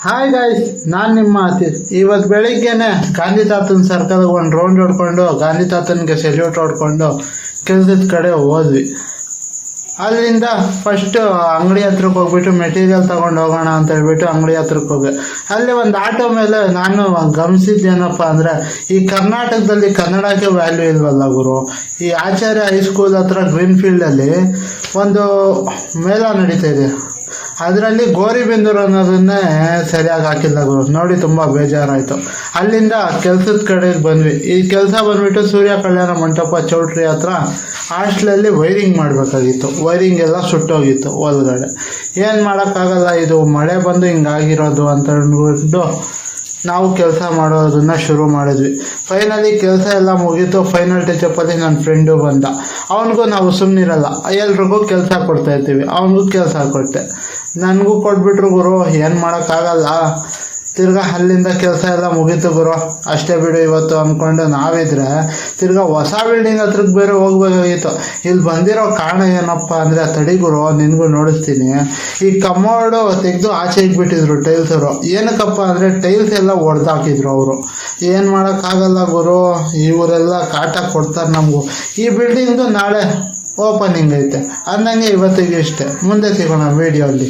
Hi guys, ನಾನು ನಿಮ್ಮ ಆತೀಶ್. ಇವತ್ತು ಬೆಳಿಗ್ಗೆನೆ ಗಾಂಧಿ ತಾತನ ಸರ್ಕಲ್ಗೆ ಒಂದು ರೌಂಡ್ ಹೊಡ್ಕೊಂಡು ಗಾಂಧಿ ತಾತನಿಗೆ ಸೆಲ್ಯೂಟ್ ಹೊಡ್ಕೊಂಡು ಕೆಲಸದ ಕಡೆ ಹೋದ್ವಿ. ಅಲ್ಲಿಂದ ಫಸ್ಟ್ ಅಂಗಡಿ ಹತ್ರಕ್ಕೆ ಹೋಗ್ಬಿಟ್ಟು ಮೆಟೀರಿಯಲ್ ತೊಗೊಂಡು ಹೋಗೋಣ ಅಂತ ಹೇಳ್ಬಿಟ್ಟು ಅಂಗಡಿ ಹತ್ರಕ್ಕೆ ಹೋಗಿ ಅಲ್ಲಿ ಒಂದು ಆಟೋ ಮೇಲೆ ನಾನು ಗಮನಿಸಿದ್ದೇನಪ್ಪ ಅಂದರೆ, ಈ ಕರ್ನಾಟಕದಲ್ಲಿ ಕನ್ನಡಕ್ಕೆ ವ್ಯಾಲ್ಯೂ ಇಲ್ವಲ್ಲ ಗುರು. ಈ ಆಚಾರ್ಯ ಹೈಸ್ಕೂಲ್ ಹತ್ರ ಗ್ರೀನ್ ಫೀಲ್ಡಲ್ಲಿ ಒಂದು ಮೇಳ ನಡೀತಾ ಇದೆ. ಅದರಲ್ಲಿ ಗೋರಿಬಿಂದೂರು ಅನ್ನೋದನ್ನೇ ಸರಿಯಾಗಿ ಹಾಕಿಲ್ಲ ಗುರು. ನೋಡಿ ತುಂಬ ಬೇಜಾರಾಯಿತು. ಅಲ್ಲಿಂದ ಕೆಲಸದ ಕಡೆಗೆ ಬಂದ್ವಿ. ಈ ಕೆಲಸ ಬಂದ್ಬಿಟ್ಟು ಸೂರ್ಯ ಕಲ್ಯಾಣ ಮಂಟಪ ಚೌಟ್ರಿ ಹತ್ರ ಹಾಸ್ಟ್ಲಲ್ಲಿ ವೈರಿಂಗ್ ಮಾಡಬೇಕಾಗಿತ್ತು. ವೈರಿಂಗ್ ಎಲ್ಲ ಸುಟ್ಟೋಗಿತ್ತು ಒಳಗಡೆ. ಏನು ಮಾಡೋಕ್ಕಾಗಲ್ಲ, ಇದು ಮಳೆ ಬಂದು ಹಿಂಗಾಗಿರೋದು ಅಂತ ಅಂದ್ಬಿಟ್ಟು ನಾವು ಕೆಲಸ ಮಾಡೋದನ್ನು ಶುರು ಮಾಡಿದ್ವಿ. ಫೈನಲಿ ಕೆಲಸ ಎಲ್ಲ ಮುಗೀತು. ಫೈನಲ್ ಟಚಪ್ಪಲ್ಲಿ ನನ್ನ ಫ್ರೆಂಡು ಬಂದ. ಅವನಿಗೂ ನಾವು ಸುಮ್ಮನಿರಲ್ಲ, ಎಲ್ರಿಗೂ ಕೆಲಸ ಕೊಡ್ತಾಯಿರ್ತೀವಿ. ಅವನಿಗೂ ಕೆಲಸ ಕೊಟ್ಟೆ, ನನಗೂ ಕೊಟ್ಬಿಟ್ರು ಗುರು. ಏನು ಮಾಡೋಕ್ಕಾಗಲ್ಲ. ತಿರ್ಗಾ ಅಲ್ಲಿಂದ ಕೆಲಸ ಎಲ್ಲ ಮುಗೀತು ಗುರು. ಅಷ್ಟೇ ಬಿಡು ಇವತ್ತು ಅಂದ್ಕೊಂಡು ನಾವಿದ್ರೆ ತಿರ್ಗಾ ಹೊಸ ಬಿಲ್ಡಿಂಗ್ ಹತ್ರಕ್ಕೆ ಬೇರೆ ಹೋಗ್ಬೇಕಾಗಿತ್ತು. ಇಲ್ಲಿ ಬಂದಿರೋ ಕಾರಣ ಏನಪ್ಪ ಅಂದರೆ, ತಡಿ ಗುರು ನಿನಗೂ ನೋಡಿಸ್ತೀನಿ. ಈ ಕಮೋಡು ತೆಗೆದು ಆಚೆ ಇಟ್ಬಿಟ್ಟಿದ್ರು ಟೈಲ್ಸರು. ಏನಕ್ಕಪ್ಪ ಅಂದರೆ ಟೈಲ್ಸ್ ಎಲ್ಲ ಹೊಡೆದಾಕಿದ್ರು ಅವರು. ಏನು ಮಾಡೋಕ್ಕಾಗಲ್ಲ ಗುರು, ಇವರೆಲ್ಲ ಕಾಟ ಕೊಡ್ತಾರೆ ನಮಗೂ. ಈ ಬಿಲ್ಡಿಂಗ್ದು ನಾಳೆ ಓಪನಿಂಗ್ ಐತೆ ಅಂದಂಗೆ ಇವತ್ತಿಗೆ ಇಷ್ಟೇ. ಮುಂದೆ ಸಿಗೋಣ ವೀಡಿಯೋಲ್ಲಿ.